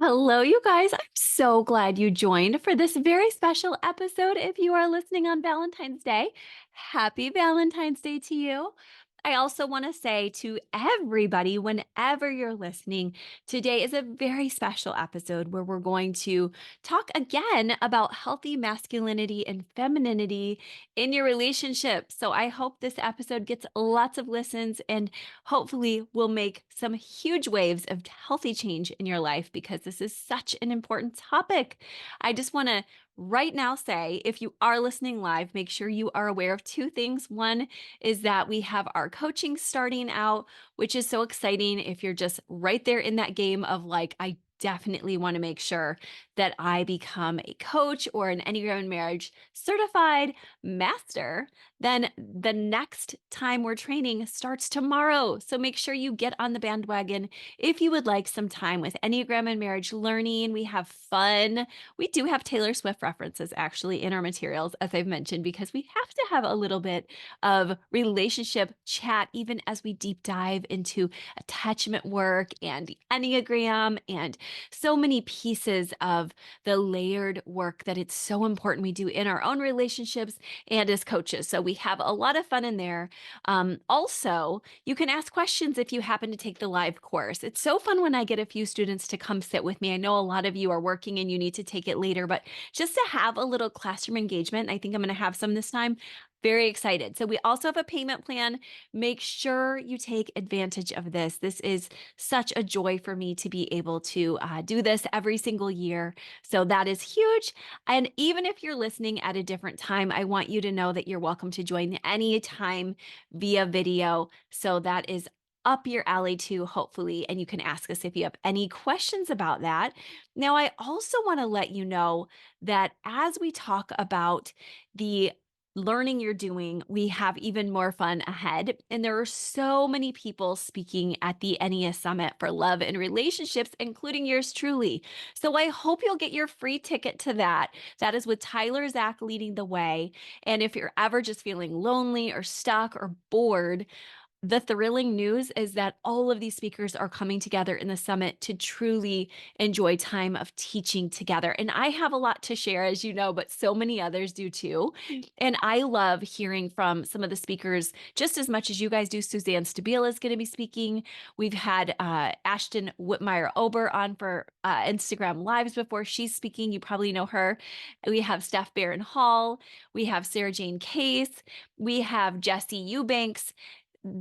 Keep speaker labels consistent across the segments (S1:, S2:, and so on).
S1: Hello, you guys. I'm so glad you joined for this very special episode. If you are listening on Valentine's Day, happy Valentine's Day to you. I also want to say to everybody, whenever you're listening, today is a very special episode where we're going to talk again about healthy masculinity and femininity in your relationship. So I hope this episode gets lots of listens and hopefully will make some huge waves of healthy change in your life because this is such an important topic. I just want to right now say if you are listening live, make sure you are aware of two things. One is that we have our coaching starting out, which is so exciting if you're just right there in that game of like, I definitely want to make sure that I become a coach or an Enneagram Marriage certified master, then the next time we're training starts tomorrow. So make sure you get on the bandwagon if you would like some time with Enneagram and Marriage learning. We have fun. We do have Taylor Swift references actually in our materials, as I've mentioned, because we have to have a little bit of relationship chat, even as we deep dive into attachment work and the Enneagram and so many pieces of the layered work that it's so important we do in our own relationships and as coaches. So we have a lot of fun in there. Also, you can ask questions if you happen to take the live course. It's so fun when I get a few students to come sit with me. I know a lot of you are working and you need to take it later, but just to have a little classroom engagement, I think I'm going to have some this time. Very excited. So we also have a payment plan. Make sure you take advantage of this. This is such a joy for me to be able to do this every single year. So that is huge. And even if you're listening at a different time, I want you to know that you're welcome to join anytime via video. So that is up your alley too, hopefully. And you can ask us if you have any questions about that. Now, I also want to let you know that as we talk about the learning you're doing, we have even more fun ahead. And there are so many people speaking at the NEA Summit for Love and Relationships, including yours truly. So I hope you'll get your free ticket to that. That is with Tyler Zach leading the way. And if you're ever just feeling lonely or stuck or bored, the thrilling news is that all of these speakers are coming together in the summit to truly enjoy time of teaching together. And I have a lot to share, as you know, but so many others do too. And I love hearing from some of the speakers just as much as you guys do. Suzanne Stabile is going to be speaking. We've had Ashton Whitmire Ober on for Instagram Lives before. She's speaking. You probably know her. We have Steph Barron Hall. We have Sarah Jane Case. We have Jesse Eubanks,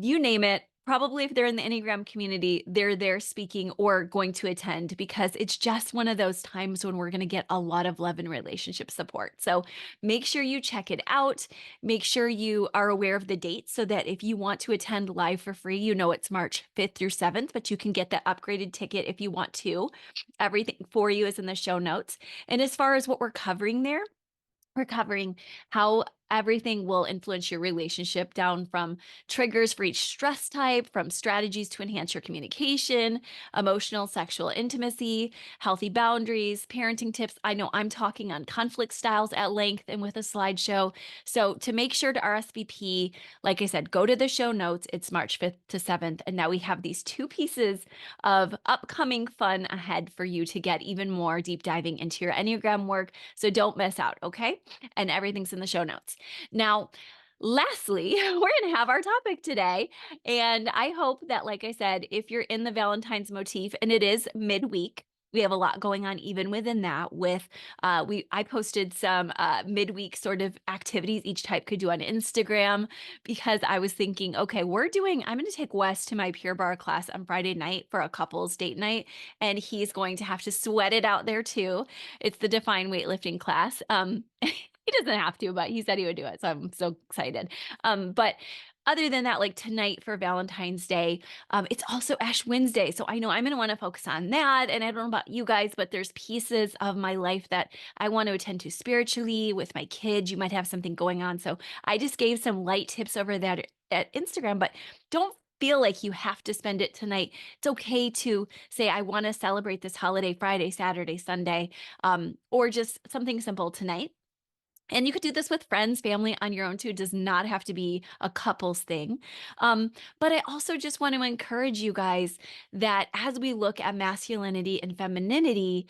S1: you name it. Probably if they're in the Enneagram community, they're there speaking or going to attend because it's just one of those times when we're going to get a lot of love and relationship support. So make sure you check it out. Make sure you are aware of the dates so that if you want to attend live for free, you know it's March 5th through 7th, but you can get that upgraded ticket if you want to. Everything for you is in the show notes. And as far as what we're covering there, we're covering how everything will influence your relationship, down from triggers for each stress type, from strategies to enhance your communication, emotional, sexual intimacy, healthy boundaries, parenting tips. I know I'm talking on conflict styles at length and with a slideshow. So to make sure to RSVP, like I said, go to the show notes. It's March 5th to 7th. And now we have these two pieces of upcoming fun ahead for you to get even more deep diving into your Enneagram work. So don't miss out, okay? And everything's in the show notes. Now, lastly, we're going to have our topic today. And I hope that, like I said, if you're in the Valentine's motif and it is midweek, we have a lot going on even within that with I posted some midweek sort of activities each type could do on Instagram because I was thinking, okay, I'm going to take Wes to my Pure Barre class on Friday night for a couples date night, and he's going to have to sweat it out there too. It's the Define weightlifting class. He doesn't have to, but he said he would do it. So I'm so excited. But other than that, like tonight for Valentine's Day, it's also Ash Wednesday. So I know I'm going to want to focus on that. And I don't know about you guys, but there's pieces of my life that I want to attend to spiritually with my kids. You might have something going on. So I just gave some light tips over that at Instagram, but don't feel like you have to spend it tonight. It's okay to say, I want to celebrate this holiday Friday, Saturday, Sunday, or just something simple tonight. And you could do this with friends, family, on your own too. It does not have to be a couples thing. Um, but I also just want to encourage you guys that as we look at masculinity and femininity,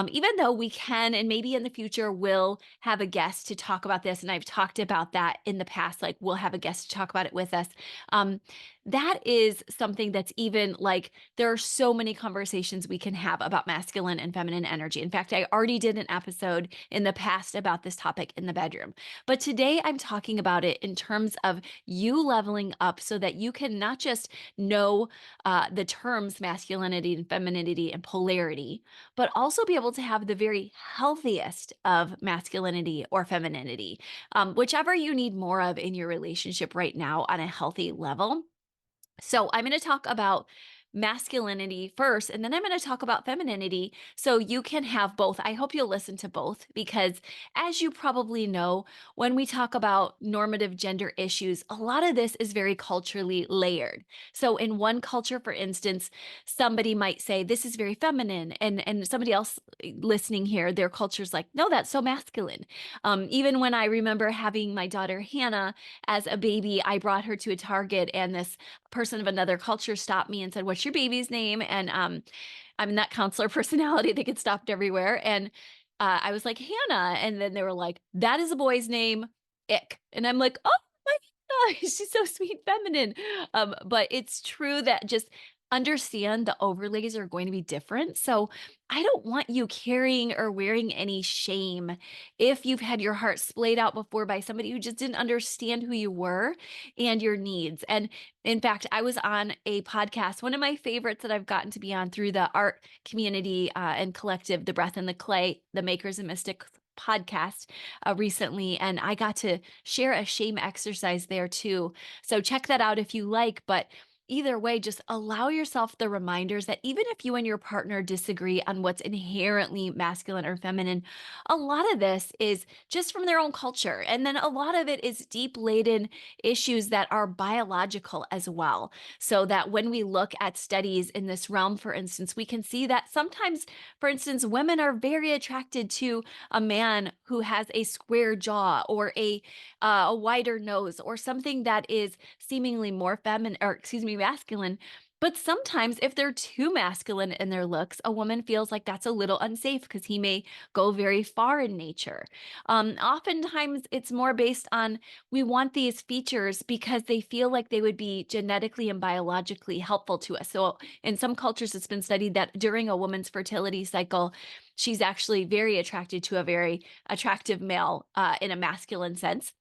S1: even though we can, and maybe in the future will have a guest to talk about this, and I've talked about that in the past, like we'll have a guest to talk about it with us. Um, that is something that's even like there are so many conversations we can have about masculine and feminine energy. In fact, I already did an episode in the past about this topic in the bedroom. But today I'm talking about it in terms of you leveling up so that you can not just know the terms masculinity and femininity and polarity, but also be able to have the very healthiest of masculinity or femininity, whichever you need more of in your relationship right now on a healthy level. So I'm going to talk about masculinity first, and then I'm going to talk about femininity so you can have both. I hope you'll listen to both because, as you probably know, when we talk about normative gender issues, a lot of this is very culturally layered. So, in one culture, for instance, somebody might say, this is very feminine, and somebody else listening here, their culture's like, no, that's so masculine. Even when I remember having my daughter Hannah as a baby, I brought her to a Target, and this person of another culture stopped me and said, "What's your baby's name?" And I'm that counselor personality that gets stopped everywhere. And I was like, Hannah. And then they were like, that is a boy's name. Ick. And I'm like, oh my gosh, she's so sweet, feminine. But it's true that just understand the overlays are going to be different. So I don't want you carrying or wearing any shame if you've had your heart splayed out before by somebody who just didn't understand who you were and your needs. And in fact, I was on a podcast, one of my favorites that I've gotten to be on through the art community and collective, The Breath and the Clay, the Makers and Mystics podcast recently. And I got to share a shame exercise there too. So check that out if you like. But either way, just allow yourself the reminders that even if you and your partner disagree on what's inherently masculine or feminine, a lot of this is just from their own culture. And then a lot of it is deep laden issues that are biological as well. So that when we look at studies in this realm, for instance, we can see that sometimes, for instance, women are very attracted to a man who has a square jaw or a wider nose or something that is seemingly more feminine, or excuse me, masculine. But sometimes, if they're too masculine in their looks, a woman feels like that's a little unsafe because he may go very far in nature. Oftentimes, it's more based on we want these features because they feel like they would be genetically and biologically helpful to us. So, in some cultures, it's been studied that during a woman's fertility cycle, she's actually very attracted to a very attractive male in a masculine sense,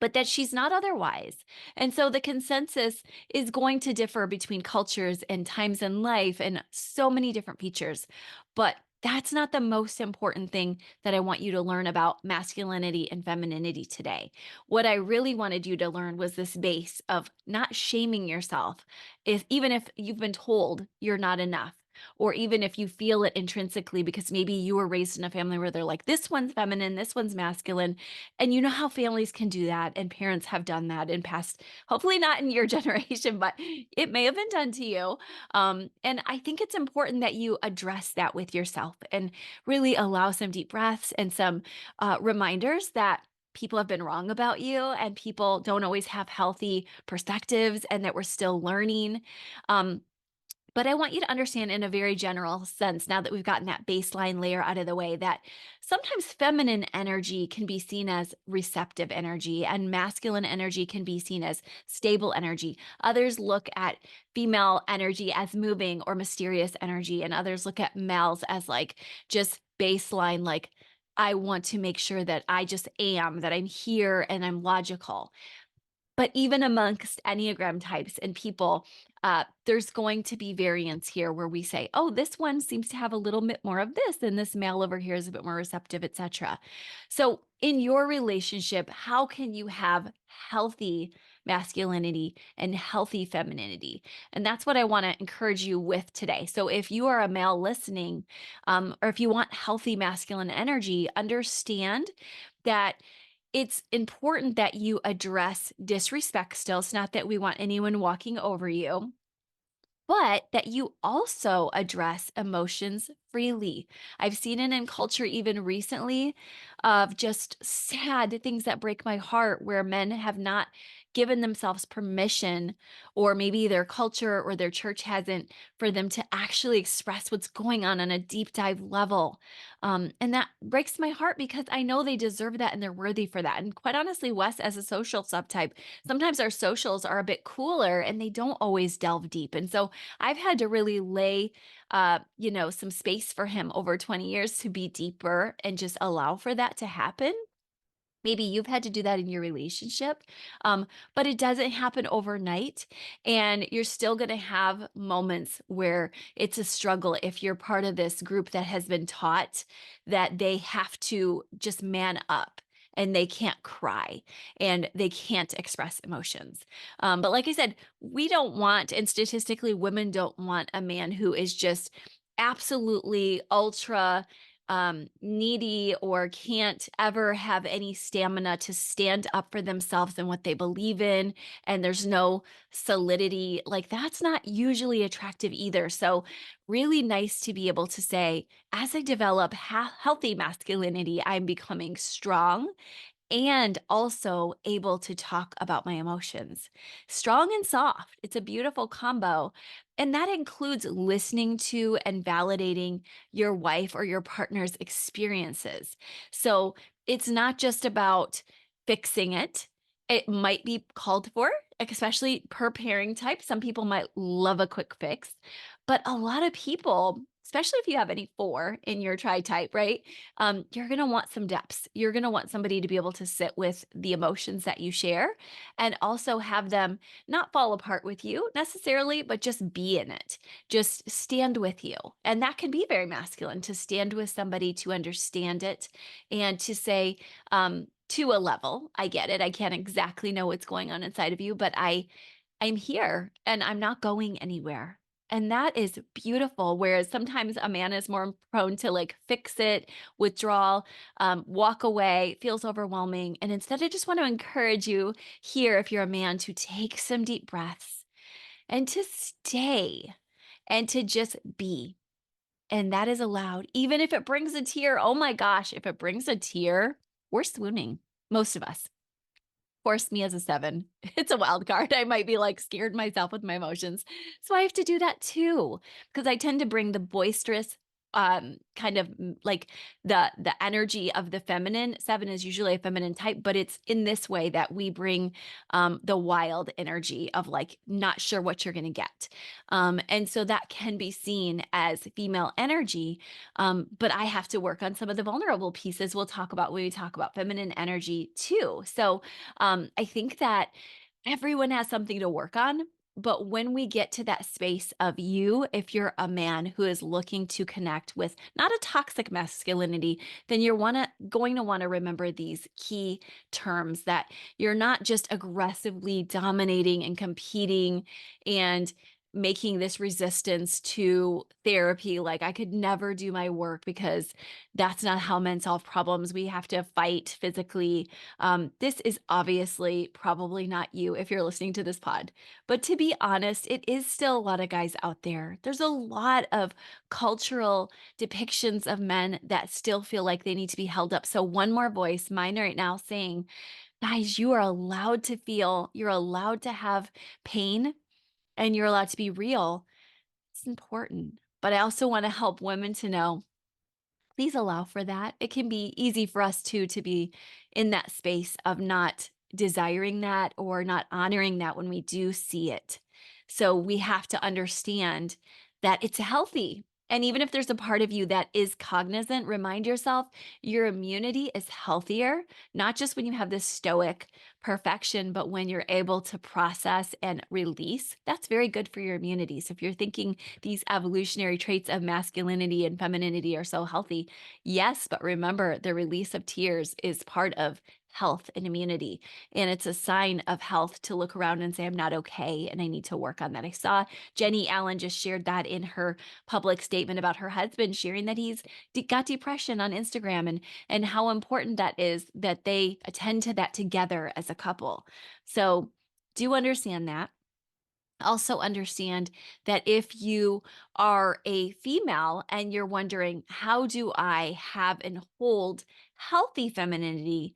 S1: but that she's not otherwise. And so the consensus is going to differ between cultures and times in life and so many different features. But that's not the most important thing that I want you to learn about masculinity and femininity today. What I really wanted you to learn was this base of not shaming yourself, if even if you've been told you're not enough, or even if you feel it intrinsically because maybe you were raised in a family where they're like, this one's feminine, this one's masculine, and you know how families can do that, and parents have done that in past, hopefully not in your generation, but it may have been done to you. And I think it's important that you address that with yourself and really allow some deep breaths and some reminders that people have been wrong about you and people don't always have healthy perspectives and that we're still learning. Um, but I want you to understand in a very general sense, now that we've gotten that baseline layer out of the way, that sometimes feminine energy can be seen as receptive energy and masculine energy can be seen as stable energy. Others look at female energy as moving or mysterious energy, and others look at males as like just baseline, like, I want to make sure that I just am, that I'm here and I'm logical. But even amongst Enneagram types and people, there's going to be variance here where we say, oh, this one seems to have a little bit more of this, and this male over here is a bit more receptive, etc. So, in your relationship, how can you have healthy masculinity and healthy femininity? And that's what I want to encourage you with today. So, if you are a male listening, or if you want healthy masculine energy, understand that it's important that you address disrespect still. It's not that we want anyone walking over you, but that you also address emotions freely. I've seen it in culture even recently of just sad things that break my heart where men have not given themselves permission, or maybe their culture or their church hasn't, for them to actually express what's going on a deep dive level. And that breaks my heart because I know they deserve that and they're worthy for that. And quite honestly, Wes, as a social subtype, sometimes our socials are a bit cooler and they don't always delve deep. And so I've had to really lay, some space for him over 20 years to be deeper and just allow for that to happen. Maybe you've had to do that in your relationship, but it doesn't happen overnight. And you're still going to have moments where it's a struggle if you're part of this group that has been taught that they have to just man up and they can't cry and they can't express emotions. But like I said, we don't want, and statistically, women don't want a man who is just absolutely ultra needy or can't ever have any stamina to stand up for themselves and what they believe in, and there's no solidity, like that's not usually attractive either. So, really nice to be able to say, as I develop healthy masculinity, I'm becoming strong and also able to talk about my emotions. Strong and soft. It's a beautiful combo. And that includes listening to and validating your wife or your partner's experiences. So it's not just about fixing it. It might be called for, especially per pairing type. Some people might love a quick fix, but a lot of people, especially if you have any four in your tri type, right? You're going to want some depths. You're going to want somebody to be able to sit with the emotions that you share and also have them not fall apart with you necessarily, but just be in it, just stand with you. And that can be very masculine to stand with somebody, to understand it, and to say, to a level, I get it. I can't exactly know what's going on inside of you, but I'm here and I'm not going anywhere. And that is beautiful. Whereas sometimes a man is more prone to like fix it, withdrawal, walk away, feels overwhelming. And instead, I just want to encourage you here, if you're a man, to take some deep breaths and to stay and to just be. And that is allowed, even if it brings a tear. Oh my gosh, if it brings a tear, we're swooning, most of us. Force me as a 7. It's a wild card. I might be like scared myself with my emotions. So I have to do that too, because I tend to bring the boisterous kind of like the energy of the feminine. 7 is usually a feminine type, but it's in this way that we bring the wild energy of like not sure what you're going to get. And so that can be seen as female energy. But I have to work on some of the vulnerable pieces we'll talk about when we talk about feminine energy too. So I think that everyone has something to work on. But when we get to that space of you, if you're a man who is looking to connect with not a toxic masculinity, then you're going to want to remember these key terms, that you're not just aggressively dominating and competing and making this resistance to therapy. Like, I could never do my work because that's not how men solve problems. We have to fight physically. This is obviously probably not you if you're listening to this pod. But to be honest, it is still a lot of guys out there. There's a lot of cultural depictions of men that still feel like they need to be held up. So, one more voice, mine right now, saying, guys, you are allowed to feel, you're allowed to have pain, and you're allowed to be real. It's important. But I also want to help women to know, please allow for that. It can be easy for us too to be in that space of not desiring that or not honoring that when we do see it. So we have to understand that it's healthy. And even if there's a part of you that is cognizant, remind yourself your immunity is healthier, not just when you have this stoic perfection, but when you're able to process and release. That's very good for your immunity. So if you're thinking these evolutionary traits of masculinity and femininity are so healthy, yes, but remember, the release of tears is part of health and immunity. And it's a sign of health to look around and say, I'm not okay and I need to work on that. I saw Jenny Allen just shared that in her public statement about her husband, sharing that he's got depression on Instagram, and how important that is that they attend to that together as a couple. So do understand that. Also understand that if you are a female and you're wondering, how do I have and hold healthy femininity?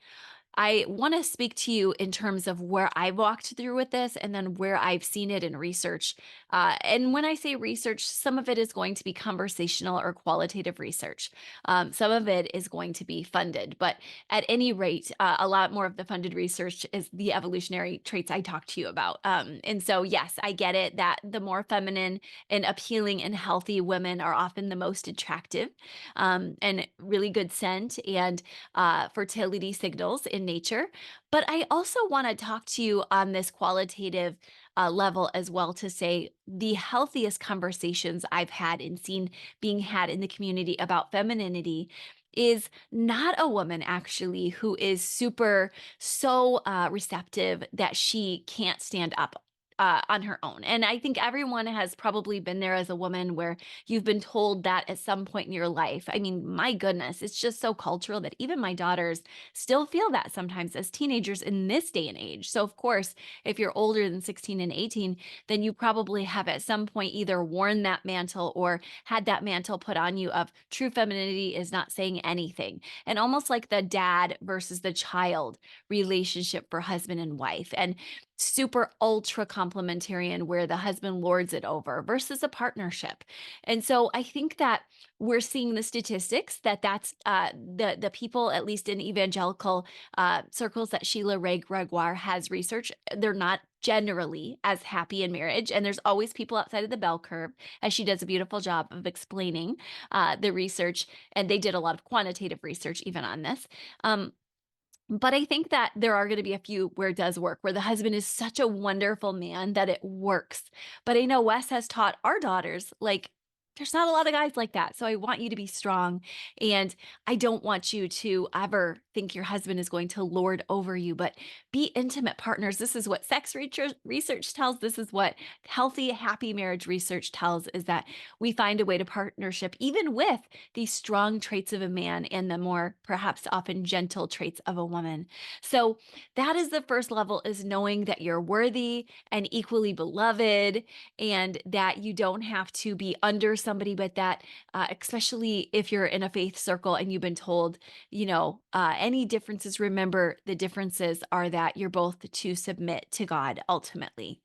S1: I want to speak to you in terms of where I walked through with this and then where I've seen it in research. And when I say research, some of it is going to be conversational or qualitative research. Some of it is going to be funded. But at any rate, a lot more of the funded research is the evolutionary traits I talked to you about. And so, yes, I get it that the more feminine and appealing and healthy women are often the most attractive, and really good scent and fertility signals in nature. But I also want to talk to you on this qualitative level as well to say the healthiest conversations I've had and seen being had in the community about femininity is not a woman actually who is so receptive that she can't stand up on her own. And I think everyone has probably been there as a woman where you've been told that at some point in your life. I mean, my goodness, it's just so cultural that even my daughters still feel that sometimes as teenagers in this day and age. So, of course, if you're older than 16 and 18, then you probably have at some point either worn that mantle or had that mantle put on you of true femininity is not saying anything. And almost like the dad versus the child relationship for husband and wife. And super ultra complementarian where the husband lords it over versus a partnership. And so I think that we're seeing the statistics that that's the people, at least in evangelical circles that Sheila Ray Gregoire has researched, they're not generally as happy in marriage. And there's always people outside of the bell curve, as she does a beautiful job of explaining the research. And they did a lot of quantitative research even on this. But I think that there are going to be a few where it does work, where the husband is such a wonderful man that it works. But I know Wes has taught our daughters, like, there's not a lot of guys like that. So I want you to be strong. And I don't want you to ever think your husband is going to lord over you, but be intimate partners. This is what sex research tells. This is what healthy, happy marriage research tells is that we find a way to partnership, even with these strong traits of a man and the more perhaps often gentle traits of a woman. So that is the first level, is knowing that you're worthy and equally beloved and that you don't have to be under somebody, but that especially if you're in a faith circle and you've been told, any differences, remember the differences are that you're both to submit to God ultimately.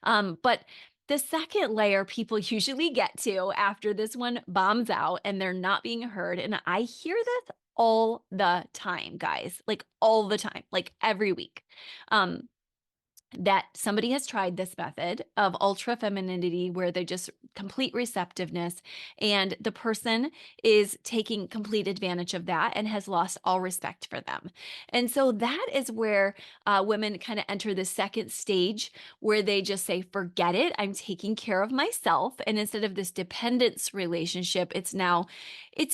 S1: But the second layer people usually get to after this one bombs out and they're not being heard, and I hear this all the time, guys, like all the time, like every week. That somebody has tried this method of ultra femininity where they just complete receptiveness and the person is taking complete advantage of that and has lost all respect for them. And so that is where women kind of enter the second stage where they just say, forget it, I'm taking care of myself. And instead of this dependence relationship, it's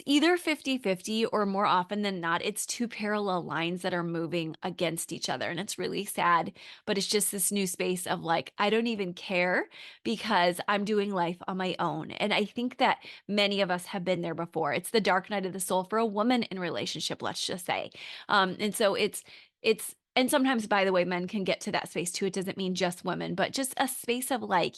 S1: either 50-50 or more often than not, it's two parallel lines that are moving against each other. And it's really sad, but it's just this new space of like, I don't even care because I'm doing life on my own. And I think that many of us have been there before. It's the dark night of the soul for a woman in relationship, let's just say. And so and sometimes, by the way, men can get to that space too. It doesn't mean just women, but just a space of like,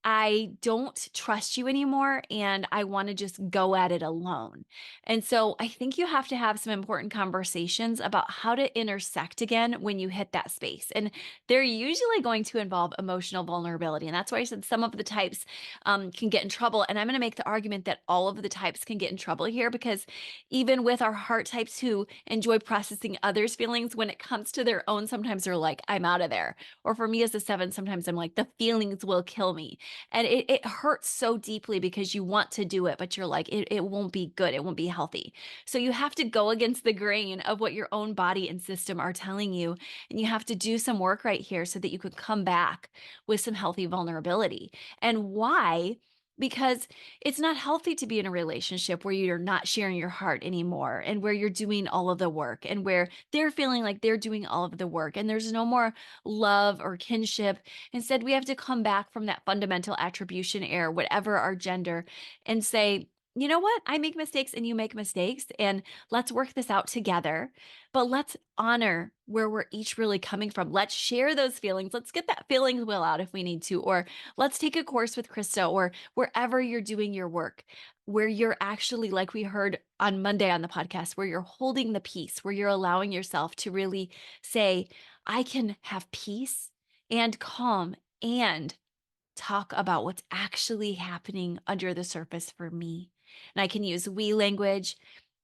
S1: I don't trust you anymore and I want to just go at it alone. And so I think you have to have some important conversations about how to intersect again when you hit that space. And they're usually going to involve emotional vulnerability. And that's why I said some of the types can get in trouble. And I'm going to make the argument that all of the types can get in trouble here because even with our heart types who enjoy processing others' feelings, when it comes to their own, sometimes they're like, I'm out of there. Or for me as a 7, sometimes I'm like, the feelings will kill me. And it hurts so deeply because you want to do it, but you're like, it won't be good. It won't be healthy. So you have to go against the grain of what your own body and system are telling you. And you have to do some work right here so that you could come back with some healthy vulnerability. And why? Because it's not healthy to be in a relationship where you're not sharing your heart anymore and where you're doing all of the work and where they're feeling like they're doing all of the work and there's no more love or kinship. Instead, we have to come back from that fundamental attribution error, whatever our gender, and say, you know what? I make mistakes and you make mistakes, and let's work this out together. But let's honor where we're each really coming from. Let's share those feelings. Let's get that feelings wheel out if we need to, or let's take a course with Krista, or wherever you're doing your work, where you're actually, like we heard on Monday on the podcast, where you're holding the peace, where you're allowing yourself to really say, I can have peace and calm and talk about what's actually happening under the surface for me. And I can use we language,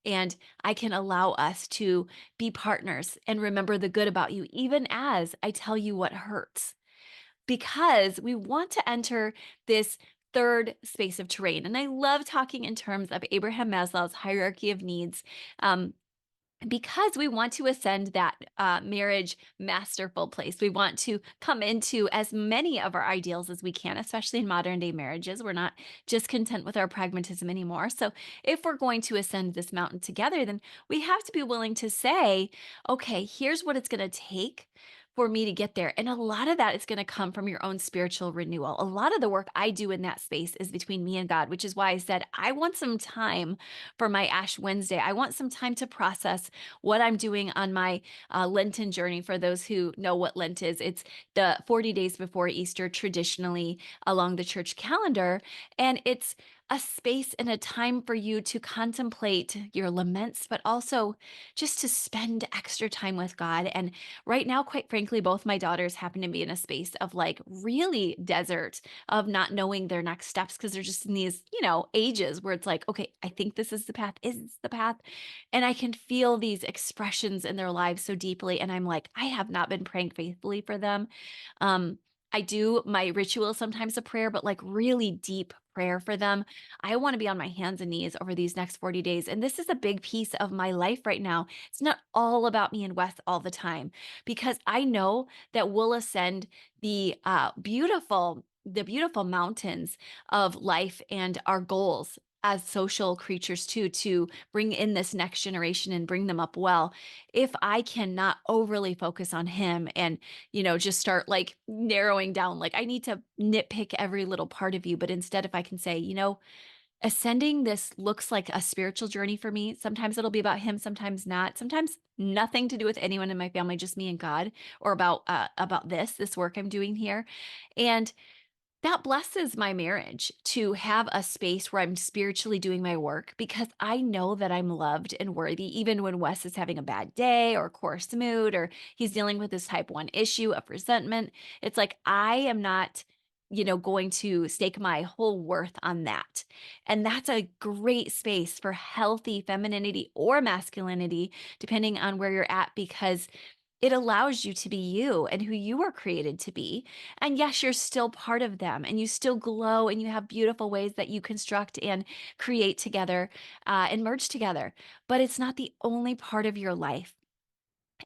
S1: and I can allow us to be partners and remember the good about you, even as I tell you what hurts, because we want to enter this third space of terrain. And I love talking in terms of Abraham Maslow's hierarchy of needs. Um, because we want to ascend that marriage masterful place. We want to come into as many of our ideals as we can, especially in modern day marriages. We're not just content with our pragmatism anymore. So, if we're going to ascend this mountain together, then we have to be willing to say, okay, here's what it's going to take for me to get there. And a lot of that is going to come from your own spiritual renewal. A lot of the work I do in that space is between me and God, which is why I said I want some time for my Ash Wednesday. I want some time to process what I'm doing on my Lenten journey. For those who know what Lent is, it's the 40 days before Easter, traditionally along the church calendar. And it's a space and a time for you to contemplate your laments, but also just to spend extra time with God. And right now, quite frankly, both my daughters happen to be in a space of like really desert, of not knowing their next steps, because they're just in these, ages where it's like, okay, I think this is the path. Is this the path? And I can feel these expressions in their lives so deeply. And I'm like, I have not been praying faithfully for them. Um, I do my ritual sometimes of prayer, but like really deep prayer for them. I want to be on my hands and knees over these next 40 days. And this is a big piece of my life right now. It's not all about me and Wes all the time, because I know that we'll ascend the beautiful mountains of life and our goals as social creatures too, to bring in this next generation and bring them up well, if I cannot overly focus on him and just start like narrowing down, like I need to nitpick every little part of you. But instead, if I can say, ascending this looks like a spiritual journey for me. Sometimes it'll be about him, sometimes not. Sometimes nothing to do with anyone in my family, just me and God, or about this work I'm doing here. And that blesses my marriage to have a space where I'm spiritually doing my work, because I know that I'm loved and worthy, even when Wes is having a bad day or coarse mood, or he's dealing with this type 1 issue of resentment. It's like I am not, going to stake my whole worth on that. And that's a great space for healthy femininity or masculinity, depending on where you're at, because it allows you to be you and who you were created to be. And yes, you're still part of them, and you still glow, and you have beautiful ways that you construct and create together and merge together. But it's not the only part of your life.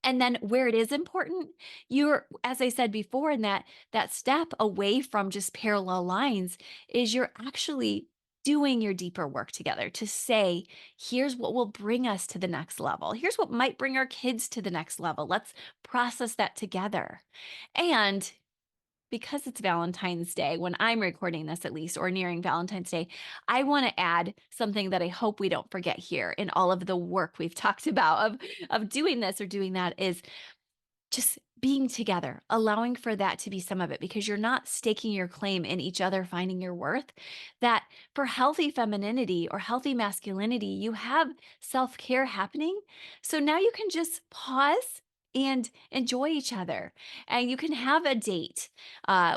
S1: And then where it is important, you're, as I said before, in that step away from just parallel lines, is you're actually doing your deeper work together to say, here's what will bring us to the next level. Here's what might bring our kids to the next level. Let's process that together. And because it's Valentine's Day, when I'm recording this at least, or nearing Valentine's Day, I want to add something that I hope we don't forget here in all of the work we've talked about of doing this or doing that, is just being together, allowing for that to be some of it, because you're not staking your claim in each other finding your worth. That for healthy femininity or healthy masculinity, you have self-care happening. So now you can just pause and enjoy each other. And you can have a date,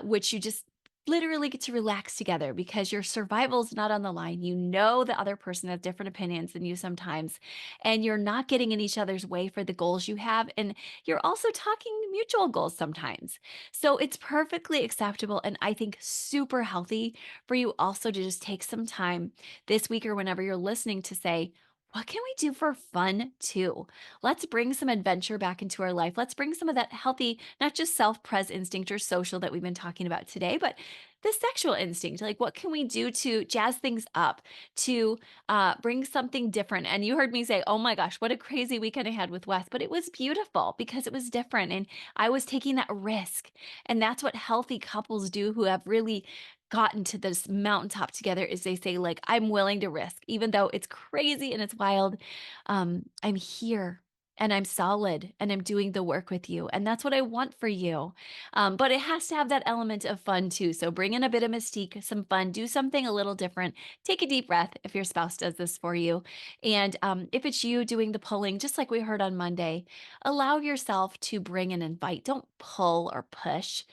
S1: which you just literally get to relax together, because your survival is not on the line. You know the other person has different opinions than you sometimes, and you're not getting in each other's way for the goals you have. And you're also talking mutual goals sometimes. So it's perfectly acceptable, and I think super healthy for you also to just take some time this week or whenever you're listening to say, what can we do for fun too? Let's bring some adventure back into our life. Let's bring some of that healthy, not just self-pres instinct or social that we've been talking about today, but the sexual instinct. Like, what can we do to jazz things up, to bring something different? And you heard me say, oh my gosh, what a crazy weekend I had with Wes, but it was beautiful because it was different. And I was taking that risk. And that's what healthy couples do who have really gotten to this mountaintop together is they say like I'm willing to risk even though it's crazy and it's wild. I'm here and I'm solid and I'm doing the work with you. And that's what I want for you. But it has to have that element of fun too. So bring in a bit of mystique, some fun, do something a little different. Take a deep breath if your spouse does this for you. And if it's you doing the pulling, just like we heard on Monday, allow yourself to bring and invite. Don't pull or push,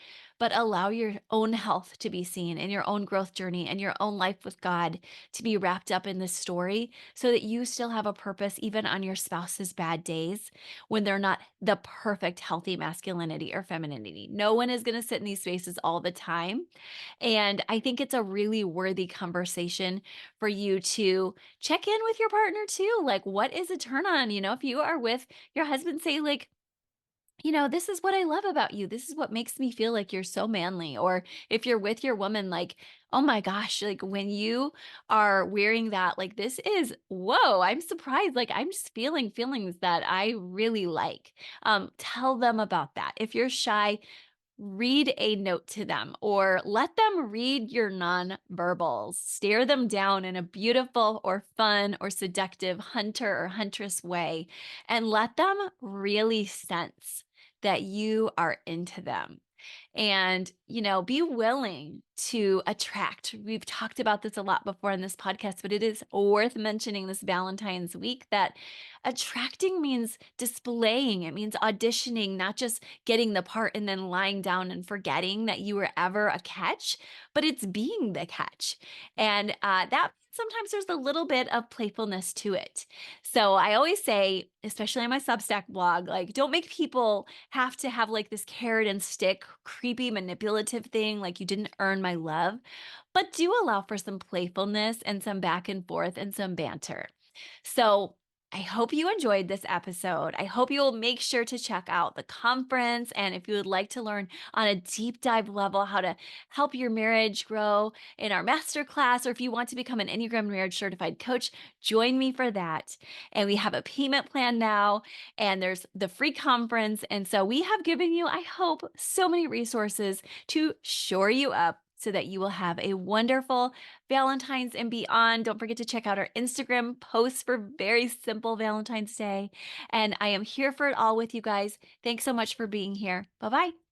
S1: but allow your own health to be seen and your own growth journey and your own life with God to be wrapped up in this story so that you still have a purpose even on your spouse's bad days when they're not the perfect healthy masculinity or femininity. No one is going to sit in these spaces all the time. And I think it's a really worthy conversation for you to check in with your partner too. Like, what is a turn on? If you are with your husband, say, like, this is what I love about you. This is what makes me feel like you're so manly. Or if you're with your woman, like, oh my gosh, like when you are wearing that, like, this is, whoa, I'm surprised. Like, I'm just feeling feelings that I really like. Tell them about that. If you're shy, read a note to them or let them read your nonverbals. Stare them down in a beautiful or fun or seductive hunter or huntress way and let them really sense that you are into them. And, be willing to attract. We've talked about this a lot before in this podcast, but it is worth mentioning this Valentine's week that attracting means displaying, it means auditioning, not just getting the part and then lying down and forgetting that you were ever a catch, but it's being the catch. And that sometimes there's a little bit of playfulness to it. So I always say, especially on my Substack blog, like, don't make people have to have like this carrot and stick, creepy, manipulative thing, like you didn't earn my love, but do allow for some playfulness and some back and forth and some banter. So I hope you enjoyed this episode. I hope you'll make sure to check out the conference. And if you would like to learn on a deep dive level how to help your marriage grow in our masterclass, or if you want to become an Enneagram Marriage Certified Coach, join me for that. And we have a payment plan now, and there's the free conference. And so we have given you, I hope, so many resources to shore you up so that you will have a wonderful Valentine's and beyond. Don't forget to check out our Instagram posts for very simple Valentine's Day. And I am here for it all with you guys. Thanks so much for being here. Bye bye.